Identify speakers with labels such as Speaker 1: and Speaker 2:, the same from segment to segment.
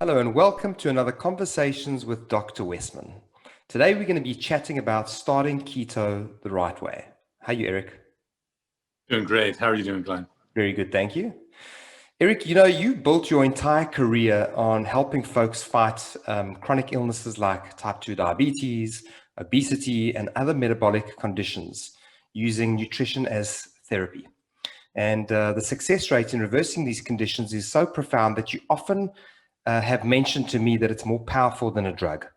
Speaker 1: Hello and welcome to another Conversations with Dr. Westman. Today we're going to be chatting about starting keto the right way. How are you, Eric?
Speaker 2: Doing great. How are you doing, Glenn?
Speaker 1: Very good, thank you. Eric, you built your entire career on helping folks fight chronic illnesses like type 2 diabetes, obesity, and other metabolic conditions using nutrition as therapy. And the success rate in reversing these conditions is so profound that you often have mentioned to me that it's more powerful than a drug.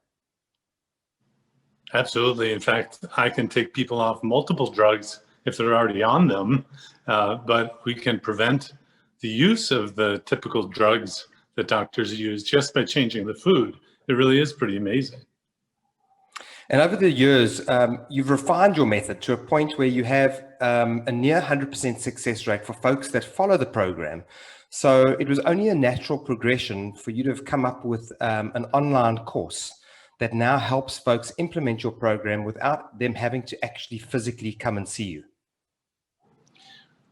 Speaker 2: Absolutely. In fact, I can take people off multiple drugs if they're already on them, but we can prevent the use of the typical drugs that doctors use just by changing the food. It really is pretty amazing.
Speaker 1: And over the years, you've refined your method to a point where you have a near 100% success rate for folks that follow the program. So it was only a natural progression for you to have come up with an online course that now helps folks implement your program without them having to actually physically come and see you.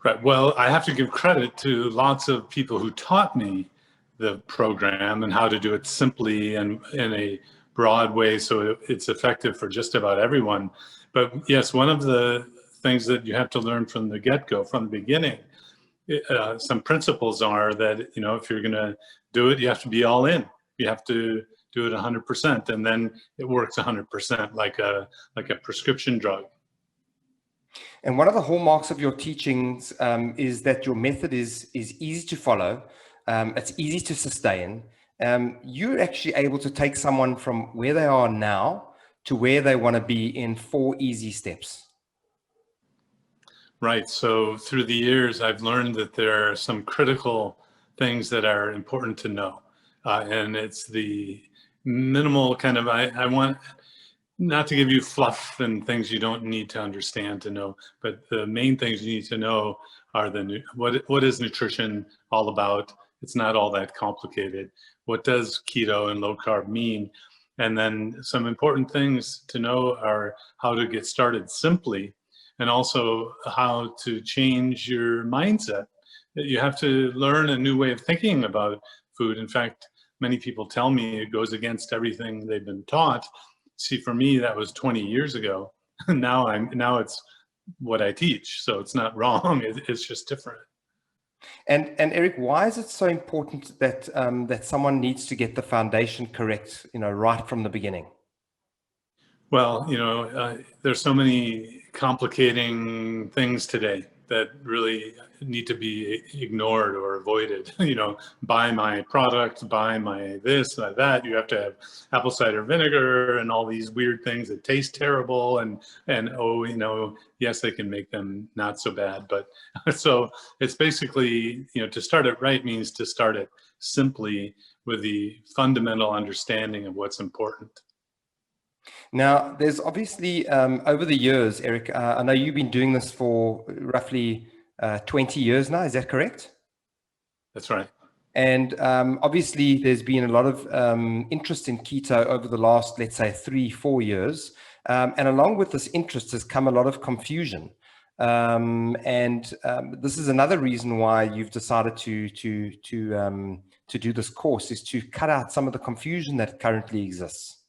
Speaker 2: Right. Well, I have to give credit to lots of people who taught me the program and how to do it simply and in a broad way so it's effective for just about everyone. But yes, one of the things that you have to learn from the get-go, from the beginning, some principles are that, if you're going to do it, you have to be all in. You have to do it 100%, and then it works 100% like a prescription drug.
Speaker 1: And one of the hallmarks of your teachings is that your method is easy to follow. It's easy to sustain. You're actually able to take someone from where they are now to where they want to be in 4 easy steps.
Speaker 2: Right. So through the years, I've learned that there are some critical things that are important to know. And it's the minimal kind of, I want not to give you fluff and things you don't need to understand to know, but the main things you need to know are what is nutrition all about? It's not all that complicated. What does keto and low carb mean? And then some important things to know are how to get started simply, and also how to change your mindset. You have to learn a new way of thinking about food. In fact, many people tell me it goes against everything they've been taught. See, for me, that was 20 years ago. Now it's what I teach. So it's not wrong. It's just different.
Speaker 1: And Eric, why is it so important that that someone needs to get the foundation correct, right from the beginning?
Speaker 2: Well, there's so many complicating things today that really need to be ignored or avoided. Buy my product, buy my this, my that. You have to have apple cider vinegar and all these weird things that taste terrible. And yes, they can make them not so bad. But so it's basically, to start it right means to start it simply with the fundamental understanding of what's important.
Speaker 1: Now, there's obviously, over the years, Eric, I know you've been doing this for roughly 20 years now. Is that correct?
Speaker 2: That's right.
Speaker 1: And obviously, there's been a lot of interest in keto over the last, let's say, 3-4 years. And along with this interest has come a lot of confusion. This is another reason why you've decided to do this course, is to cut out some of the confusion that currently exists.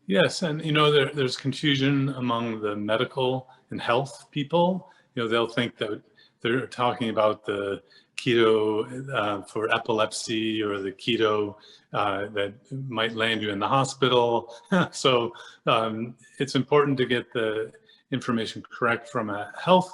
Speaker 2: Yes, and there's confusion among the medical and health people. They'll think that they're talking about the keto for epilepsy or the keto that might land you in the hospital. So it's important to get the information correct from a health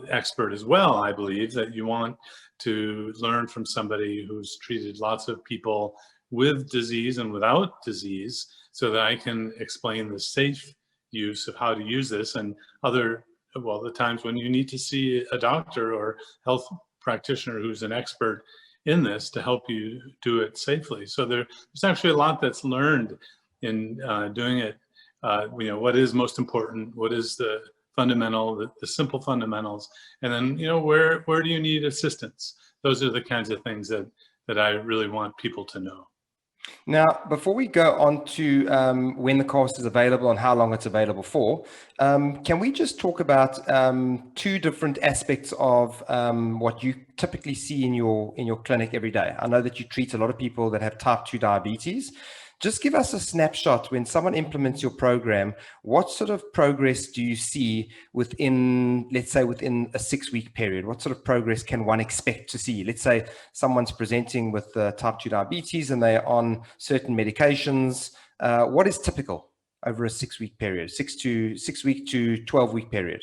Speaker 2: expert as well. I believe that you want to learn from somebody who's treated lots of people with disease and without disease, so that I can explain the safe use of how to use this and the times when you need to see a doctor or health practitioner who's an expert in this to help you do it safely. So there's actually a lot that's learned in doing it. What is most important? What is the fundamental, the simple fundamentals? And then, where do you need assistance? Those are the kinds of things that I really want people to know.
Speaker 1: Now, before we go on to when the course is available and how long it's available for, can we just talk about two different aspects of what you typically see in your clinic every day? I know that you treat a lot of people that have type 2 diabetes. Just give us a snapshot when someone implements your program. What sort of progress do you see within, let's say, within a 6-week period? What sort of progress can one expect to see? Let's say someone's presenting with type 2 diabetes and they're on certain medications. What is typical over a 6-week period, 6 week to 12-week period?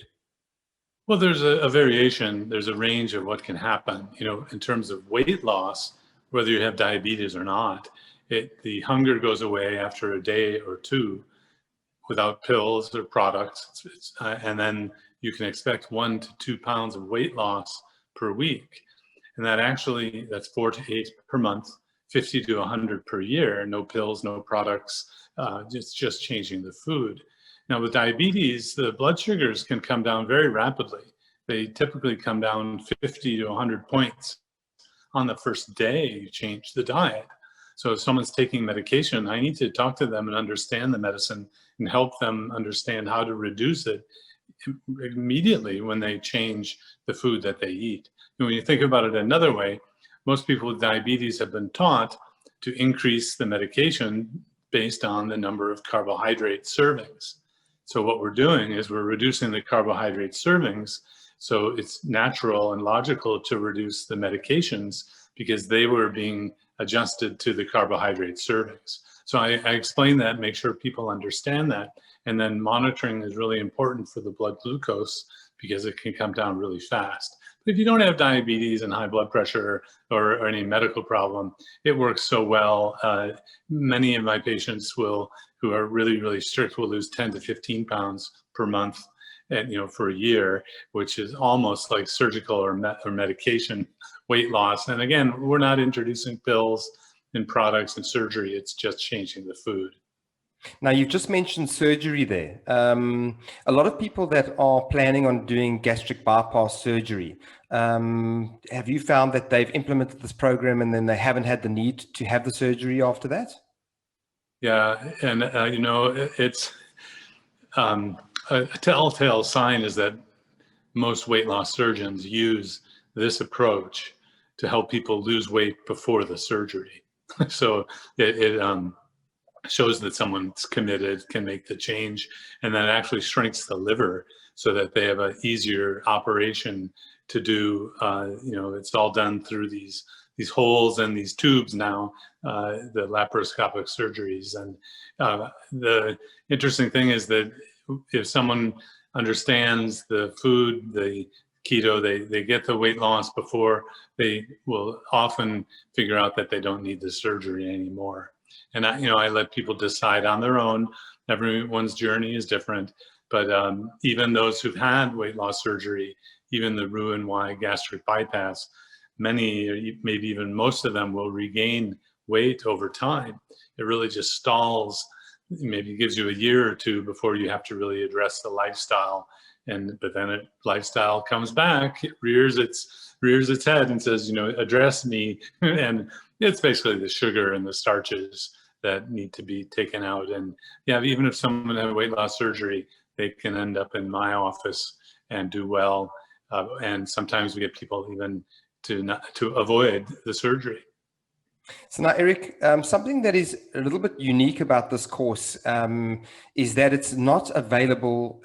Speaker 2: Well, there's a variation. There's a range of what can happen, in terms of weight loss, whether you have diabetes or not. The hunger goes away after a day or two without pills or products. And then you can expect 1 to 2 pounds of weight loss per week. And that's 4 to 8 per month, 50 to 100 per year, no pills, no products, just changing the food. Now with diabetes, the blood sugars can come down very rapidly. They typically come down 50 to 100 points on the first day you change the diet. So if someone's taking medication, I need to talk to them and understand the medicine and help them understand how to reduce it immediately when they change the food that they eat. And when you think about it another way, most people with diabetes have been taught to increase the medication based on the number of carbohydrate servings. So what we're doing is we're reducing the carbohydrate servings. So it's natural and logical to reduce the medications because they were being adjusted to the carbohydrate servings. So I explain that, make sure people understand that. And then monitoring is really important for the blood glucose because it can come down really fast. But if you don't have diabetes and high blood pressure or any medical problem, it works so well. Many of my patients who are really, really strict will lose 10 to 15 pounds per month and, for a year, which is almost like surgical or medication weight loss. And again, we're not introducing pills and products and surgery. It's just changing the food.
Speaker 1: Now, you've just mentioned surgery there. A lot of people that are planning on doing gastric bypass surgery, have you found that they've implemented this program and then they haven't had the need to have the surgery after that?
Speaker 2: Yeah, and it's a telltale sign is that most weight loss surgeons use this approach to help people lose weight before the surgery. So it shows that someone's committed, can make the change, and then it actually shrinks the liver so that they have an easier operation to do. It's all done through these holes and these tubes now, the laparoscopic surgeries. And the interesting thing is that if someone understands the food, the keto, they get the weight loss before, they will often figure out that they don't need the surgery anymore. And I let people decide on their own. Everyone's journey is different, but even those who've had weight loss surgery, even the Roux-en-Y gastric bypass, many, maybe even most of them, will regain weight over time. It really just stalls, maybe gives you a year or two before you have to really address the lifestyle. But then lifestyle comes back, it rears its head and says, address me. And it's basically the sugar and the starches that need to be taken out. And yeah, even if someone had weight loss surgery, they can end up in my office and do well. And sometimes we get people even to avoid the surgery.
Speaker 1: So now, Eric, something that is a little bit unique about this course is that it's not available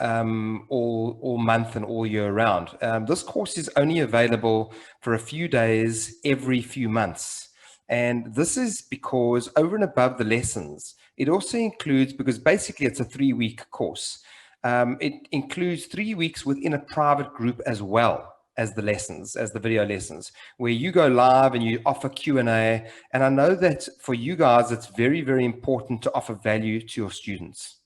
Speaker 1: all month and all year round. This course is only available for a few days every few months. And this is because over and above the lessons, it also includes, because basically it's a 3-week course, it includes 3 weeks within a private group as well as the lessons, as the video lessons, where you go live and you offer Q&A. And I know that for you guys, it's very, very important to offer value to your students.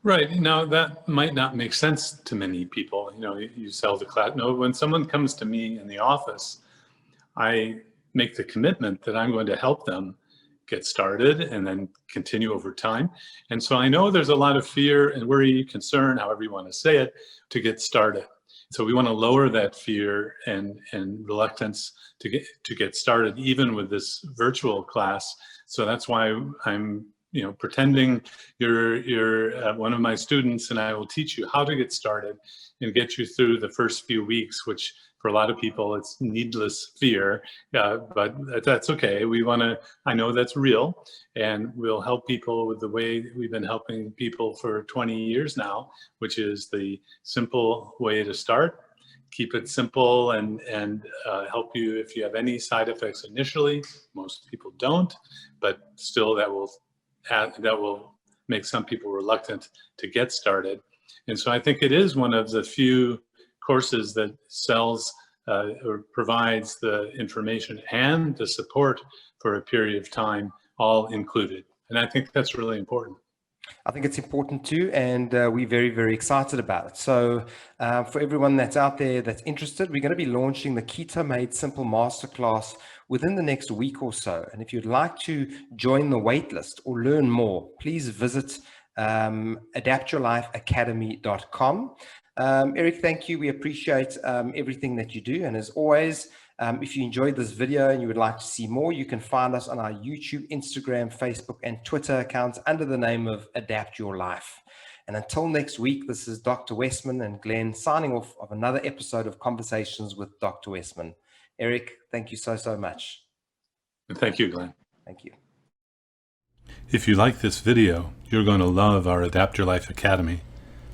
Speaker 2: Right. Now, that might not make sense to many people. You sell the class. No, when someone comes to me in the office, I make the commitment that I'm going to help them get started and then continue over time. And so I know there's a lot of fear and worry, concern, however you want to say it, to get started. So we want to lower that fear and reluctance to get started, even with this virtual class. So that's why I'm pretending you're one of my students, and I will teach you how to get started and get you through the first few weeks, which for a lot of people it's needless fear, but that's okay. I know that's real, and we'll help people with the way we've been helping people for 20 years now, which is the simple way to start. Keep it simple and help you if you have any side effects initially. Most people don't, but still that will make some people reluctant to get started. And so I think it is one of the few courses that sells or provides the information and the support for a period of time, all included. And I think that's really important.
Speaker 1: I think it's important too, and we're very, very excited about it. So for everyone that's out there that's interested, we're going to be launching the Keto Made Simple Masterclass within the next week or so. And if you'd like to join the waitlist or learn more, please visit adaptyourlifeacademy.com. Eric, thank you. We appreciate everything that you do. And as always, if you enjoyed this video and you would like to see more, you can find us on our YouTube, Instagram, Facebook, and Twitter accounts under the name of Adapt Your Life. And until next week, this is Dr. Westman and Glenn signing off of another episode of Conversations with Dr. Westman. Eric, thank you so, so much.
Speaker 2: Thank you, Glenn.
Speaker 1: Thank you.
Speaker 2: If you like this video, you're going to love our Adapt Your Life Academy.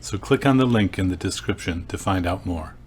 Speaker 2: So click on the link in the description to find out more.